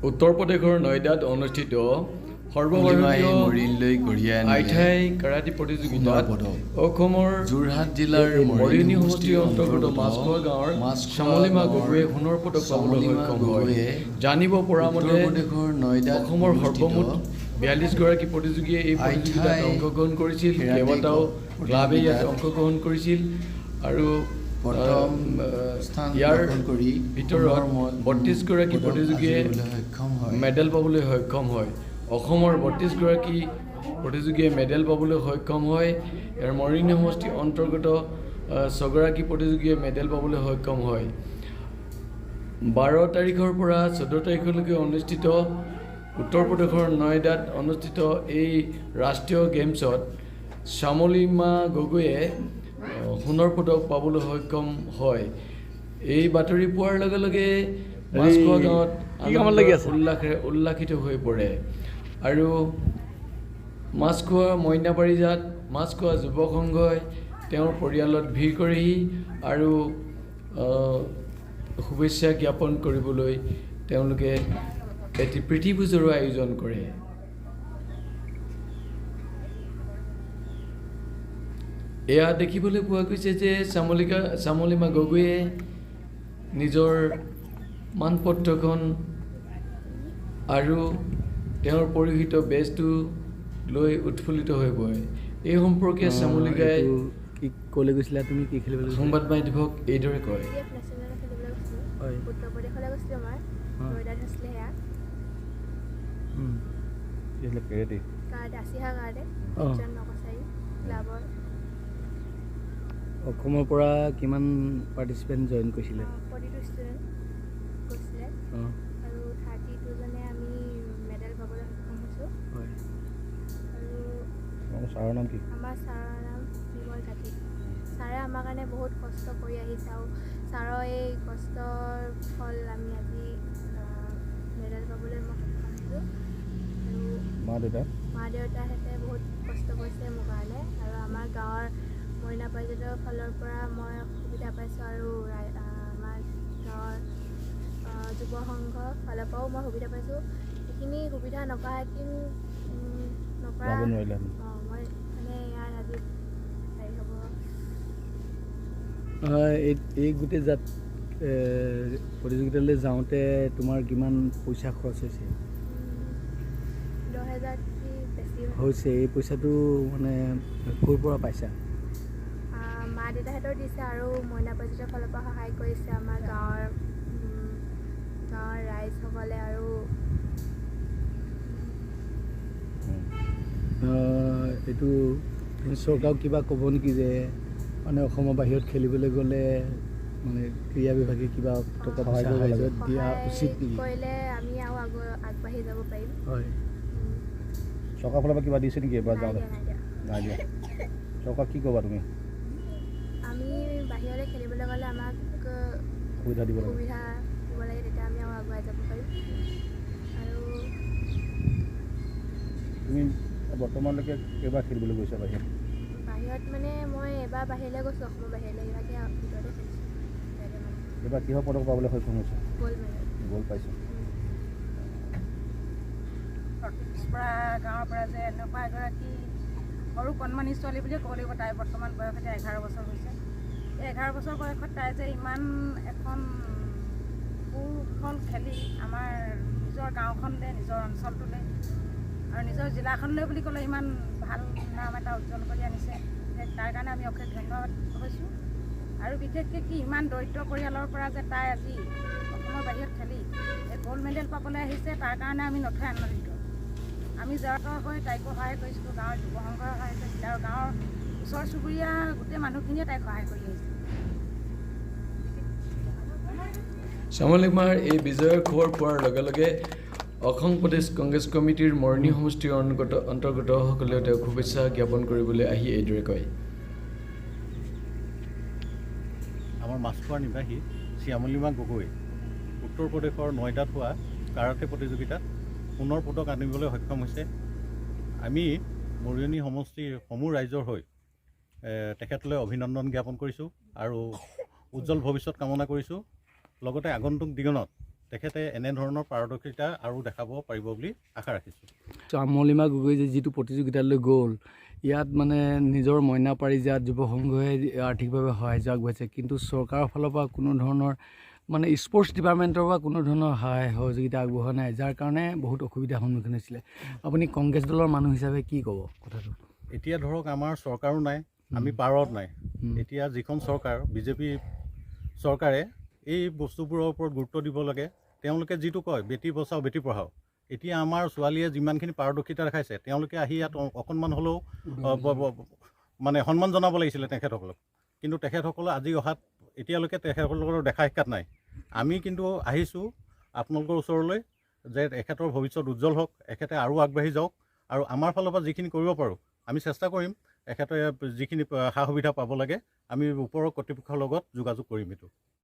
উত্তৰ প্ৰদেশৰ নয়দাত অনুষ্ঠিত সৰ্বভাৰতীয় আইঠাই কাৰাটে প্ৰতিযোগিতাত অসমৰ যোৰহাট জিলাৰ মৰিয়নি সমষ্টিৰ অন্তৰ্গত মাছখোৱা গাঁৱৰ শ্যামলিমা গগৈয়ে সোণৰ পদক পাবলৈ সক্ষম হয়। জানিব পৰা মতে অসমৰ সৰ্বমুঠ 42গৰাকী প্ৰতিযোগীয়ে এই প্ৰতিযোগিতাত অংশগ্ৰহণ কৰিছিল। কেইবাটাও ক্লাবে ইয়াত অংশগ্ৰহণ কৰিছিল আৰু ইয়াৰ ভিতৰত 32গৰাকী প্ৰতিযোগীয়ে মেডেল পাবলৈ সক্ষম হয়। অসমৰ 32গৰাকী প্ৰতিযোগীয়ে মেডেল পাবলৈ সক্ষম হয়। ইয়াৰ মৰিয়নি সমষ্টিৰ অন্তৰ্গত 6গৰাকী প্ৰতিযোগীয়ে মেডেল পাবলৈ সক্ষম হয়। 12 তাৰিখৰ পৰা 14 তাৰিখলৈকে অনুষ্ঠিত উত্তৰ প্ৰদেশৰ নয়দাত অনুষ্ঠিত এই ৰাষ্ট্ৰীয় গেমছত শ্যামলিমা গগৈয়ে সোণৰ পদক পাবলৈ সক্ষম হয়। এই বাতৰি পোৱাৰ লগে লগে মাছখোৱা গাঁৱত উল্লাসিত হৈ পৰে আৰু মাছখোৱা মইনাবাৰীজাত মাছখোৱা যুৱ সংঘই তেওঁৰ পৰিয়ালত ভিৰ কৰেহি আৰু শুভেচ্ছা জ্ঞাপন কৰিবলৈ তেওঁলোকে এটি প্ৰীতিভোজৰো আয়োজন কৰে। এয়া দেখিবলৈ পোৱা গৈছে যে শ্যামলিমা গগৈয়ে নিজৰ মানপত্ৰখন আৰু তেওঁৰ পৰিহিত বেজটো লৈ উৎফুল্লিত হৈ পৰে। এই সম্পৰ্কে শ্যামলিকাই কি ক'লৈ গৈছিলা তুমি, কি খেলিবলৈ সংবাদ মাধ্যমক এইদৰে কয়। উত্তৰ প্ৰদেশলৈ গৈছিলোঁ মই, নয়দাত হৈছিলে সেয়া কাৰাটে আছিহা কাৰাটে নকচাৰী ক্লাবৰ। অসমৰ পৰা কিমান পাৰ্টিচিপেণ্ট জইন কৰিছিলে? 42 ষ্টুডেণ্ট গৈছিলে আৰু 32জনে আমি মেডেল পাবলৈ সক্ষম হৈছোঁ। আৰু ছাৰৰ নাম কি? আমাৰ ছাৰৰ নাম বিমল কাঠি। ছাৰে আমাৰ কাৰণে বহুত কষ্ট কৰি আহিছে আৰু ছাৰৰ এই কষ্টৰ ফল আমি আজি মেডেল পাবলৈ মই সক্ষম হৈছোঁ। আৰু মা দেউতাহঁতে বহুত কষ্ট কৰিছে মোৰ কাৰণে আৰু আমাৰ গাঁৱৰ মইনা পাৰিজাতৰ ফালৰ পৰা মই সুবিধা পাইছোঁ আৰু আমাৰ গাঁৱৰ যুৱ সংঘৰ ফালৰ পৰাও মই সুবিধা পাইছোঁ। সেইখিনি সুবিধা নকৰা মই মানে ইয়াৰ আজি হেৰি হ'ব। এই গোটেই প্ৰতিযোগিতালৈ যাওঁতে তোমাৰ কিমান পইচা খৰচ হৈছে? 10,000 বেছি হৈছে। এই পইচাটো মানে ক'ৰ পৰা পাইছা? মা দেউতাহঁতৰ দিছে আৰু মইনা পাৰিজাতৰ ফালৰ পৰা সহায় কৰিছে আমাৰ গাঁৱৰ ৰাইজসকলে। আৰু এইটো চৰকাৰক কিবা ক'ব নেকি যে মানে অসমৰ বাহিৰত খেলিবলৈ গ'লে মানে ক্ৰীড়া বিভাগে কিবা টকা পইচা দিয়া উচিত নেকি? কৰিলে আমি আৰু আগবাঢ়ি যাব পাৰিম। হয়, চৰকাৰৰ ফালৰ পৰা কিবা দিছে নেকি এবাৰ যাওঁতে? নাই দিয়া। চৰকাৰক কি ক'বা তুমি? আমি বাহিৰলৈ খেলিবলৈ গ'লে আমাক সুবিধা দিব লাগে, তেতিয়া আমি আৰু আগুৱাই যাব পাৰিম। আৰু তুমি বৰ্তমানলৈকে কেইবাৰ খেলিবলৈ গৈছা বাহিৰত? মানে মই এবাৰ বাহিৰলৈ গৈছোঁ, অসমৰ বাহিৰলৈ। ইভাগে ভিতৰতে খেলিছোঁ। এইবাৰ কিহৰ পদক পাবলৈ সক্ষম হৈছে? গ'ল্ড পাইছোঁ। পৰা গাঁৱৰ পৰা যে এনেকুৱা এগৰাকী সৰু কণমানি ছোৱালী বুলিয়ে ক'ব লাগিব। তাই বৰ্তমান বয়স এতিয়া 11 বছৰ হৈছে। এই 11 বছৰ বয়সত তাই যে ইমান এখন সুফল খেলি আমাৰ নিজৰ গাঁওখনলৈ, নিজৰ অঞ্চলটোলৈ আৰু নিজৰ জিলাখনলৈ বুলি ক'লে ইমান ভাল নাম এটা উজ্জ্বল কৰি আনিছে। তাৰ কাৰণে আমি অশেষ ধন্যবাদ হৈছোঁ। আৰু বিশেষকৈ কি ইমান দৰিদ্ৰ পৰিয়ালৰ পৰা যে তাই আজি অসমৰ বাহিৰত খেলি এই গ'ল্ড মেডেল পাবলৈ আহিছে, তাৰ কাৰণে আমি নথৈ আনন্দিত। আমি জড়িত হৈ তাইকো সহায় কৰিছিলোঁ, গাঁৱৰ যুৱ সংঘই সহায় কৰিছিলে আৰু গাঁৱৰ ওচৰ চুবুৰীয়া গোটেই মানুহখিনিয়ে তাইক সহায় কৰি আহিছে। শ্যামলিমাৰ এই বিজয়ৰ খবৰ পোৱাৰ লগে লগে অসম প্ৰদেশ কংগ্ৰেছ কমিটিৰ মৰিয়নি সমষ্টিৰ অন্তৰ্গতসকলেও তেওঁক শুভেচ্ছা জ্ঞাপন কৰিবলৈ আহি এইদৰে কয়। আমাৰ মাছখোৱাৰ নিবাসী শ্যামলিমা গগৈ উত্তৰ প্ৰদেশৰ নয়দাত হোৱা কাৰাটে প্ৰতিযোগিতাত সোণৰ পদক আনিবলৈ সক্ষম হৈছে। আমি মৰিয়নি সমষ্টিৰ সমূহ ৰাইজৰ হৈ তেখেতলৈ অভিনন্দন জ্ঞাপন কৰিছোঁ আৰু উজ্জ্বল ভৱিষ্যত কামনা কৰিছোঁ। লগতে আগন্তুক দিনত তেখেতে এনেধৰণৰ পাৰদৰ্শিতা আৰু দেখাব পাৰিব বুলি আশা ৰাখিছোঁ। শ্যামলিমা গগৈ যে যিটো প্ৰতিযোগিতালৈ গ'ল, ইয়াত মানে নিজৰ মইনা পাৰিজাত যুৱ সংঘই আৰ্থিকভাৱে সাহাৰ্য আগবঢ়াইছে, কিন্তু চৰকাৰৰ ফালৰ পৰা কোনো ধৰণৰ মানে স্পৰ্টছ ডিপাৰ্টমেণ্টৰ পৰা কোনো ধৰণৰ সহায় সহযোগিতা আগবঢ়োৱা নাই, যাৰ কাৰণে বহুত অসুবিধাৰ সন্মুখীন হৈছিলে। আপুনি কংগ্ৰেছ দলৰ মানুহ হিচাপে কি ক'ব কথাটো? এতিয়া ধৰক আমাৰ চৰকাৰো নাই, আমি পাৰত নাই। এতিয়া যিখন চৰকাৰ বিজেপি চৰকাৰে এই বস্তুবোৰৰ ওপৰত গুৰুত্ব দিব লাগে। তেওঁলোকে যিটো কয় বেটী বচাও বেটী পঢ়াও, এতিয়া আমাৰ ছোৱালীয়ে যিমানখিনি পাৰদৰ্শিতা দেখাইছে তেওঁলোকে আহি ইয়াত অকণমান হ'লেও মানে সন্মান জনাব লাগিছিলে তেখেতসকলক, কিন্তু তেখেতসকলে আজি অহাত এতিয়ালৈকে তেখেতসকলৰ দেখা সাক্ষাৎ নাই। আমি কিন্তু আহিছোঁ আপোনালোকৰ ওচৰলৈ যে এখেতৰ ভৱিষ্যত উজ্জ্বল হওক, এখেতে আৰু আগবাঢ়ি যাওক, আৰু আমাৰ ফালৰ পৰা যিখিনি কৰিব পাৰোঁ আমি চেষ্টা কৰিম। এখেতে যিখিনি সা সুবিধা পাব লাগে আমি ওপৰৰ কৰ্তৃপক্ষৰ লগত যোগাযোগ কৰিম। এইটো